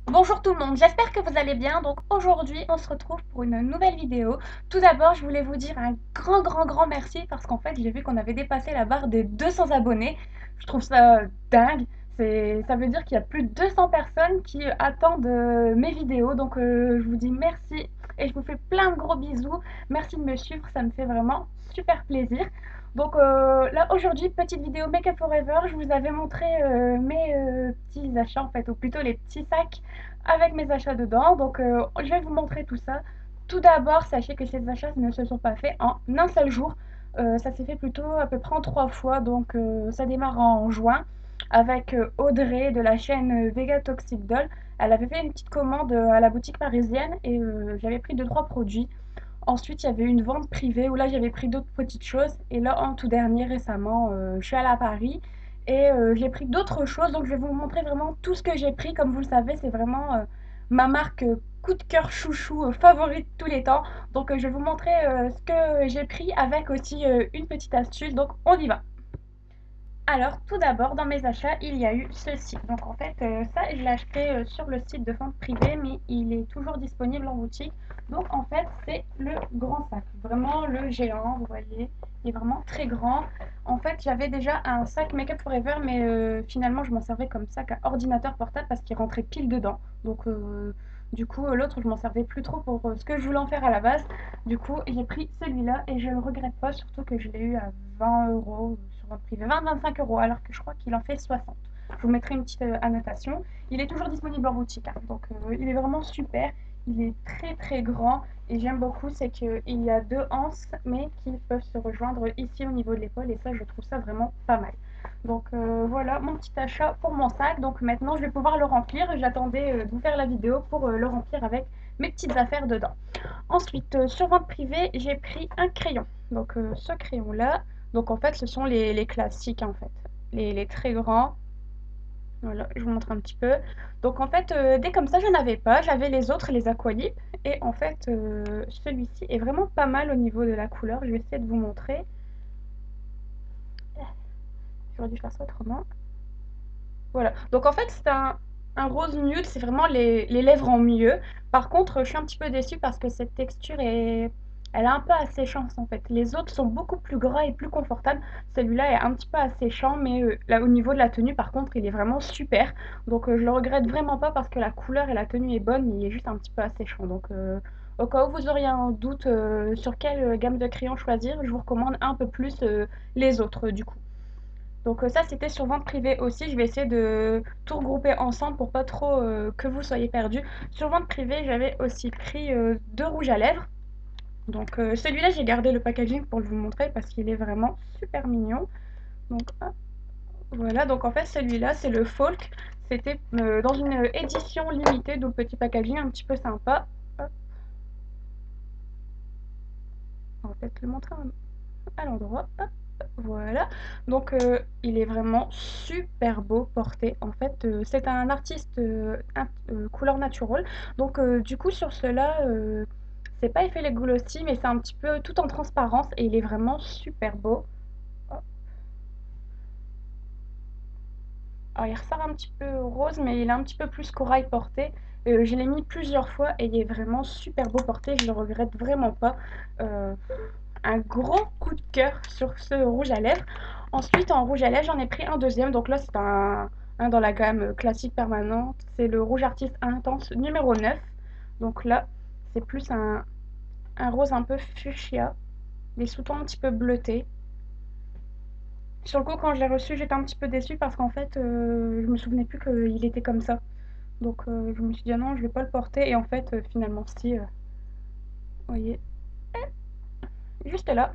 Bonjour tout le monde, j'espère que vous allez bien. Donc aujourd'hui, on se retrouve pour une nouvelle vidéo. Tout d'abord, je voulais vous dire un grand merci parce qu'en fait, j'ai vu qu'on avait dépassé la barre des 200 abonnés. Je trouve ça dingue. Ça veut dire qu'il y a plus de 200 personnes qui attendent mes vidéos. Donc je vous dis merci et je vous fais plein de gros bisous. Merci de me suivre, ça me fait vraiment super plaisir. Donc là aujourd'hui, petite vidéo Make Up Forever, je vous avais montré mes petits achats en fait, ou plutôt les petits sacs avec mes achats dedans. Donc je vais vous montrer tout ça. Tout d'abord, sachez que ces achats ne se sont pas faits en un seul jour. Ça s'est fait plutôt à peu près en 3 fois. Donc ça démarre en juin avec Audrey de la chaîne Vega Toxic Doll. Elle avait fait une petite commande à la boutique parisienne et j'avais pris deux trois produits. Ensuite, il y avait une vente privée où là, j'avais pris d'autres petites choses. Et là, en tout dernier, récemment, je suis allée à Paris et j'ai pris d'autres choses. Donc, je vais vous montrer vraiment tout ce que j'ai pris. Comme vous le savez, c'est vraiment ma marque coup de cœur chouchou favorite de tous les temps. Donc, je vais vous montrer ce que j'ai pris avec aussi une petite astuce. Donc, on y va. Alors, tout d'abord, dans mes achats, il y a eu ceci. Donc, en fait, ça, je l'ai acheté sur le site de vente privée, mais il est toujours disponible en boutique. Donc, en fait, c'est le grand sac. Vraiment le géant, vous voyez. Il est vraiment très grand. En fait, j'avais déjà un sac Make Up Forever, mais finalement, je m'en servais comme sac à ordinateur portable parce qu'il rentrait pile dedans. Donc, du coup, l'autre, je m'en servais plus trop pour ce que je voulais en faire à la base. Du coup, j'ai pris celui-là et je ne le regrette pas, surtout que je l'ai eu à 20 euros sur vente privée, 20-25 euros, alors que je crois qu'il en fait 60. Je vous mettrai une petite annotation. Il est toujours disponible en boutique, hein, donc il est vraiment super. Il est très grand et j'aime beaucoup, c'est qu'il y a deux anses, mais qui peuvent se rejoindre ici au niveau de l'épaule et ça, je trouve ça vraiment pas mal. Donc voilà mon petit achat pour mon sac. Donc maintenant, je vais pouvoir le remplir. J'attendais de vous faire la vidéo pour le remplir avec mes petites affaires dedans. Ensuite, sur vente privée, j'ai pris un crayon. Donc, ce crayon-là, donc en fait, ce sont les classiques, en fait. Les très grands. Voilà, je vous montre un petit peu. Donc, en fait, dès comme ça, je n'avais pas. J'avais les autres, les Aqualip. Et en fait, celui-ci est vraiment pas mal au niveau de la couleur. Je vais essayer de vous montrer. J'aurais dû faire ça autrement. Voilà. Donc, en fait, c'est un rose nude. C'est vraiment les lèvres en mieux. Par contre, je suis un petit peu déçue parce que cette texture est elle est un peu asséchante en fait. Les autres sont beaucoup plus gras et plus confortables. Celui-là est un petit peu asséchant, mais là au niveau de la tenue, par contre, il est vraiment super. Donc je le regrette vraiment pas parce que la couleur et la tenue est bonne, mais il est juste un petit peu asséchant. Donc au cas où vous auriez un doute sur quelle gamme de crayons choisir, je vous recommande un peu plus les autres du coup. Donc ça c'était sur vente privée aussi, je vais essayer de tout regrouper ensemble pour pas trop que vous soyez perdus. Sur vente privée, j'avais aussi pris deux rouges à lèvres. Donc celui-là, j'ai gardé le packaging pour vous montrer parce qu'il est vraiment super mignon. Donc hop, voilà, donc en fait celui-là, c'est le Folk. C'était dans une édition limitée, donc petit packaging un petit peu sympa. Hop, on va peut-être le montrer à l'endroit. Hop, voilà. Donc il est vraiment super beau porté. En fait, c'est un artiste couleur naturelle. Donc du coup sur cela, c'est pas effet les glossy, mais c'est un petit peu tout en transparence et il est vraiment super beau. Alors, il ressort un petit peu rose, mais il est un petit peu plus corail porté. Je l'ai mis plusieurs fois et il est vraiment super beau porté. Je le regrette vraiment pas. Euh, un gros coup de cœur sur ce rouge à lèvres. Ensuite, en rouge à lèvres, j'en ai pris un deuxième. Donc là, c'est un dans la gamme classique permanente. C'est le rouge artiste intense numéro 9. Donc là, c'est plus un rose un peu fuchsia. Des sous-tons un petit peu bleutés. Sur le coup, quand je l'ai reçu, j'étais un petit peu déçue parce qu'en fait, je me souvenais plus qu'il était comme ça. Donc, je me suis dit, ah non, je vais pas le porter. Et en fait, finalement, si, vous voyez, juste là,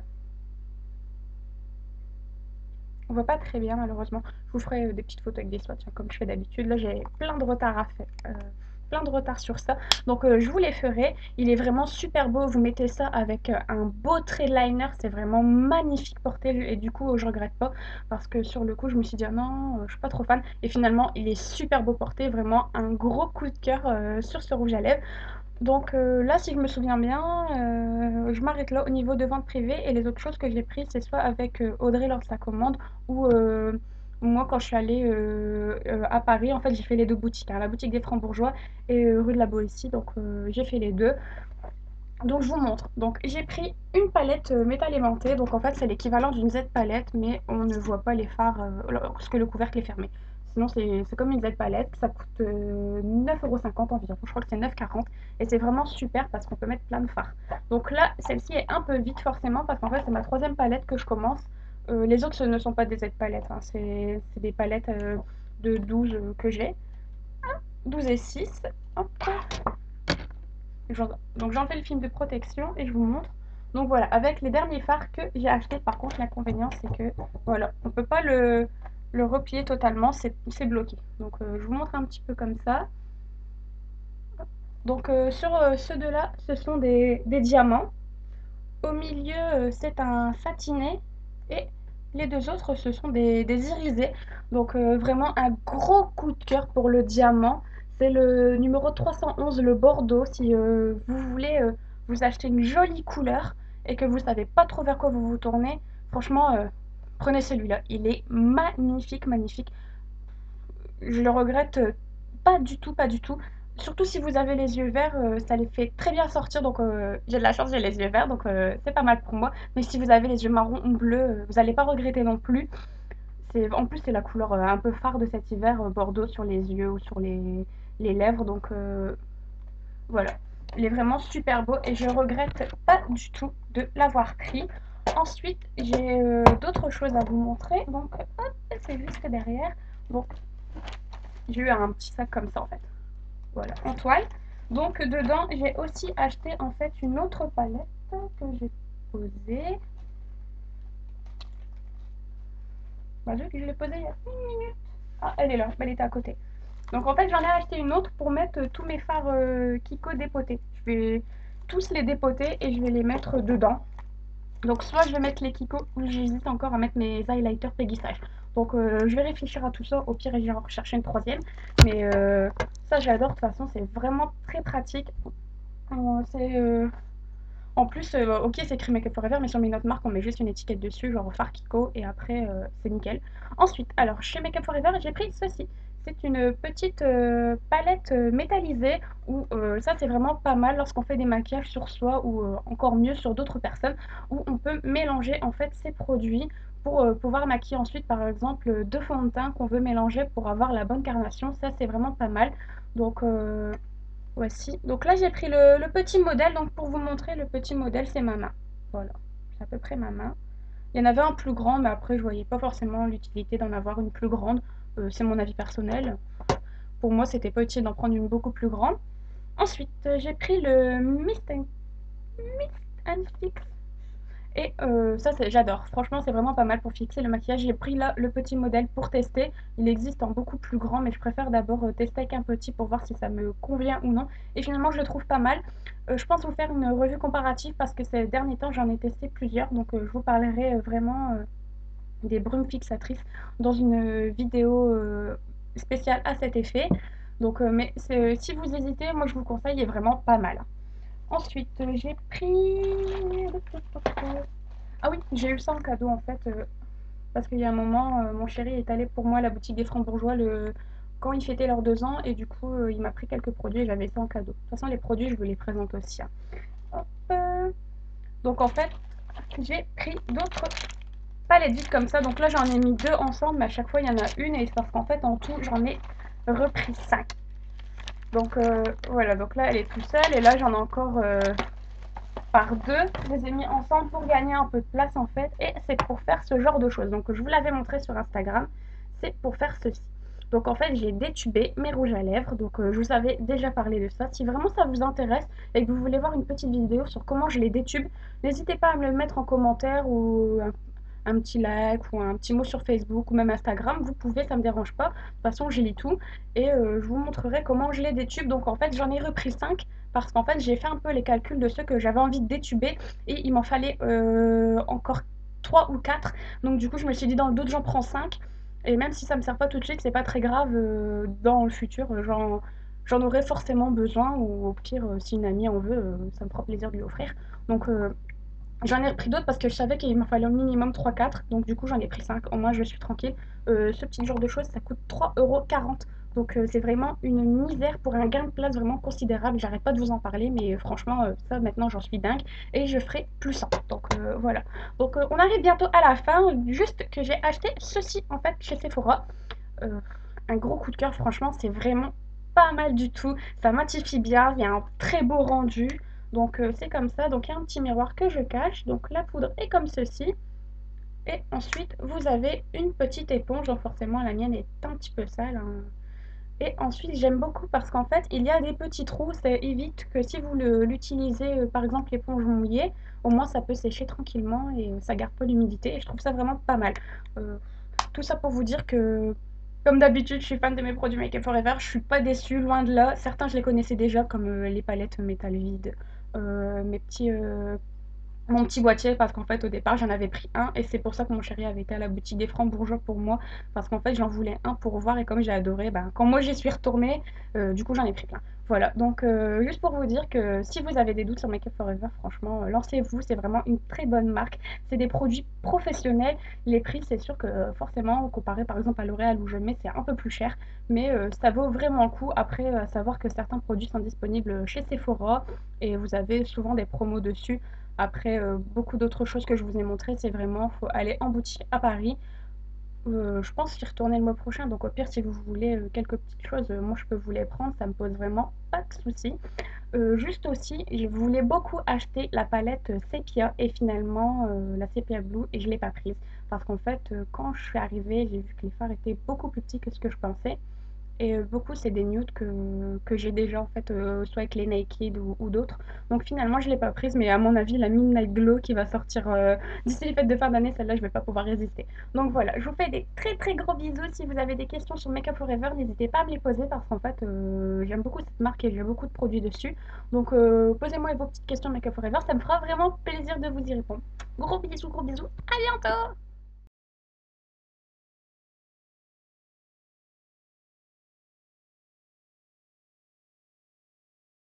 on voit pas très bien, malheureusement. Je vous ferai des petites photos avec des swatchs, hein, comme je fais d'habitude. Là, j'ai plein de retard à faire. Plein de retard sur ça. Donc, je vous les ferai. Il est vraiment super beau. Vous mettez ça avec un beau trait liner. C'est vraiment magnifique porté. Et du coup, je regrette pas. Parce que sur le coup, je me suis dit, ah non, je suis pas trop fan. Et finalement, il est super beau porté. Vraiment un gros coup de cœur sur ce rouge à lèvres. Donc là, si je me souviens bien, je m'arrête là au niveau de vente privée et les autres choses que j'ai prises, c'est soit avec Audrey lors de sa commande ou Moi, quand je suis allée à Paris, en fait, j'ai fait les deux boutiques, hein, la boutique des Francs-Bourgeois et rue de la Boétie. Donc, j'ai fait les deux. Donc, je vous montre. Donc, j'ai pris une palette métal aimanté. Donc, en fait, c'est l'équivalent d'une Z-palette, mais on ne voit pas les phares lorsque le couvercle est fermé. Sinon, c'est comme une Z-palette. Ça coûte 9,50 € environ. Je crois que c'est 9,40 € et c'est vraiment super parce qu'on peut mettre plein de fards. Donc là, celle-ci est un peu vite forcément parce qu'en fait, c'est ma troisième palette que je commence. Les autres, ce ne sont pas des Z-palettes, hein. C'est des palettes de 12 que j'ai. 12 et 6. Hop. Donc j'enlève le film de protection et je vous montre. Donc voilà, avec les derniers fards que j'ai achetés, par contre l'inconvénient c'est que voilà, on peut pas le replier totalement, c'est bloqué. Donc je vous montre un petit peu comme ça. Donc sur ceux deux-là, ce sont des diamants. Au milieu, c'est un satiné et les deux autres, ce sont des irisés. Donc vraiment un gros coup de cœur pour le diamant. C'est le numéro 311, le Bordeaux. Si vous voulez vous acheter une jolie couleur et que vous ne savez pas trop vers quoi vous vous tournez, franchement, prenez celui-là. Il est magnifique, magnifique. Je le regrette pas du tout, pas du tout. Surtout si vous avez les yeux verts, ça les fait très bien sortir. Donc j'ai de la chance, j'ai les yeux verts, donc c'est pas mal pour moi. Mais si vous avez les yeux marrons ou bleus, vous n'allez pas regretter non plus. En plus, c'est la couleur un peu phare de cet hiver, bordeaux sur les yeux ou sur les lèvres. Donc voilà, il est vraiment super beau et je regrette pas du tout de l'avoir pris. Ensuite, j'ai d'autres choses à vous montrer. Donc hop, c'est juste derrière. Donc j'ai eu un petit sac comme ça en fait. Voilà, en toile. Donc dedans, j'ai aussi acheté en fait une autre palette que j'ai posée. Bah, vu que je l'ai posée il y a une minute. Ah, elle est là, elle était à côté. Donc en fait, j'en ai acheté une autre pour mettre tous mes fards Kiko dépotés. Je vais tous les dépoter et je vais les mettre dedans. Donc soit je vais mettre les Kiko ou j'hésite encore à mettre mes highlighters Peggy Sage. Donc je vais réfléchir à tout ça. Au pire, j'irai en rechercher une troisième. Mais ça, j'adore. De toute façon, c'est vraiment très pratique. C'est En plus, ok, c'est écrit Make Up Forever, mais sur mes notes marques, on met juste une étiquette dessus, genre Fard Kiko, et après, c'est nickel. Ensuite, alors, chez Make Up Forever, j'ai pris ceci. C'est une petite palette métallisée, où ça, c'est vraiment pas mal lorsqu'on fait des maquillages sur soi, ou encore mieux sur d'autres personnes, où on peut mélanger, en fait, ces produits pour pouvoir maquiller ensuite, par exemple, deux fonds de teint qu'on veut mélanger pour avoir la bonne carnation. Ça, c'est vraiment pas mal. Donc, voici. Donc là, j'ai pris le petit modèle. Donc pour vous montrer, le petit modèle, c'est ma main. Voilà, c'est à peu près ma main. Il y en avait un plus grand, mais après, je voyais pas forcément l'utilité d'en avoir une plus grande. C'est mon avis personnel. Pour moi, c'était pas utile d'en prendre une beaucoup plus grande. Ensuite, j'ai pris le Mist Fix. Et ça, j'adore. Franchement, c'est vraiment pas mal pour fixer le maquillage. J'ai pris là le petit modèle pour tester. Il existe en beaucoup plus grand, mais je préfère d'abord tester avec un petit pour voir si ça me convient ou non. Et finalement, je le trouve pas mal. Je pense vous faire une revue comparative parce que ces derniers temps, j'en ai testé plusieurs. Donc, je vous parlerai vraiment des brumes fixatrices dans une vidéo spéciale à cet effet. Donc, mais si vous hésitez, moi, je vous conseille, il est vraiment pas mal. Ensuite, j'ai pris... Ah oui, j'ai eu ça en cadeau en fait, parce qu'il y a un moment, mon chéri est allé pour moi à la boutique des Francs-Bourgeois quand il fêtait leurs 2 ans et du coup, il m'a pris quelques produits et j'avais ça en cadeau. De toute façon, les produits, je vous les présente aussi, hein. Hop. Donc en fait, j'ai pris d'autres palettes vides comme ça. Donc là, j'en ai mis deux ensemble, mais à chaque fois, il y en a une et c'est parce qu'en fait, en tout, j'en ai repris 5. Donc voilà, donc là, elle est tout seule et là, j'en ai encore par deux. Je les ai mis ensemble pour gagner un peu de place en fait et c'est pour faire ce genre de choses. Donc je vous l'avais montré sur Instagram, c'est pour faire ceci. Donc en fait j'ai détubé mes rouges à lèvres, donc je vous avais déjà parlé de ça. Si vraiment ça vous intéresse et que vous voulez voir une petite vidéo sur comment je les détube, n'hésitez pas à me le mettre en commentaire ou un petit like ou un petit mot sur Facebook ou même Instagram, vous pouvez, ça me dérange pas. De toute façon, je lis tout et je vous montrerai comment je les détube. Donc en fait, j'en ai repris 5 parce qu'en fait, j'ai fait un peu les calculs de ceux que j'avais envie de détuber et il m'en fallait encore 3 ou 4. Donc du coup, je me suis dit dans le doute, j'en prends 5 et même si ça me sert pas tout de suite, c'est pas très grave dans le futur, j'en aurai forcément besoin ou au pire si une amie en veut, ça me fera plaisir de lui offrir. Donc J'en ai repris d'autres parce que je savais qu'il m'en fallait au minimum 3-4. Donc du coup, j'en ai pris 5. Au moins, je suis tranquille. Ce petit genre de choses, ça coûte 3,40 €. Donc c'est vraiment une misère pour un gain de place vraiment considérable. J'arrête pas de vous en parler, mais franchement, ça maintenant, j'en suis dingue. Et je ferai plus 100. Donc voilà. Donc on arrive bientôt à la fin. Juste que j'ai acheté ceci en fait chez Sephora. Euh, un gros coup de cœur, franchement, c'est vraiment pas mal du tout. Ça matifie bien, il y a un très beau rendu. Donc c'est comme ça. Donc il y a un petit miroir que je cache. Donc la poudre est comme ceci. Et ensuite, vous avez une petite éponge. Donc forcément, la mienne est un petit peu sale, hein. Et ensuite, j'aime beaucoup parce qu'en fait, il y a des petits trous. Ça évite que si vous l'utilisez, par exemple, l'éponge mouillée, au moins ça peut sécher tranquillement et ça garde pas l'humidité. Et je trouve ça vraiment pas mal. Euh, tout ça pour vous dire que, comme d'habitude, je suis fan de mes produits Make Up Forever. Je suis pas déçue, loin de là. Certains, je les connaissais déjà, comme les palettes métal vide, mes petits mon petit boîtier parce qu'en fait au départ j'en avais pris un et c'est pour ça que mon chéri avait été à la boutique des Francs Bourgeois pour moi parce qu'en fait j'en voulais un pour voir et comme j'ai adoré, ben, quand moi j'y suis retournée, du coup j'en ai pris plein. Voilà, donc juste pour vous dire que si vous avez des doutes sur Make Up Forever, franchement, lancez-vous, c'est vraiment une très bonne marque. C'est des produits professionnels. Les prix, c'est sûr que forcément, comparé par exemple à L'Oréal où je mets, c'est un peu plus cher, mais ça vaut vraiment le coup. Après, à savoir que certains produits sont disponibles chez Sephora et vous avez souvent des promos dessus. Après, beaucoup d'autres choses que je vous ai montrées, c'est vraiment, faut aller en boutique à Paris. Je pense y retourner le mois prochain, donc au pire, si vous voulez quelques petites choses, moi je peux vous les prendre, ça me pose vraiment pas de soucis. Juste aussi, je voulais beaucoup acheter la palette Sepia et finalement la Sepia Blue et je l'ai pas prise parce qu'en fait, quand je suis arrivée, j'ai vu que les fards étaient beaucoup plus petits que ce que je pensais. Et beaucoup, c'est des nudes que j'ai déjà en fait, soit avec les Naked ou d'autres. Donc finalement, je ne l'ai pas prise, mais à mon avis, la Midnight Glow qui va sortir d'ici les fêtes de fin d'année, celle-là, je ne vais pas pouvoir résister. Donc voilà, je vous fais des très très gros bisous. Si vous avez des questions sur Makeup Forever, n'hésitez pas à me les poser parce qu'en fait, j'aime beaucoup cette marque et j'ai beaucoup de produits dessus. Donc posez-moi vos petites questions Makeup Forever, ça me fera vraiment plaisir de vous y répondre. Gros bisous, à bientôt!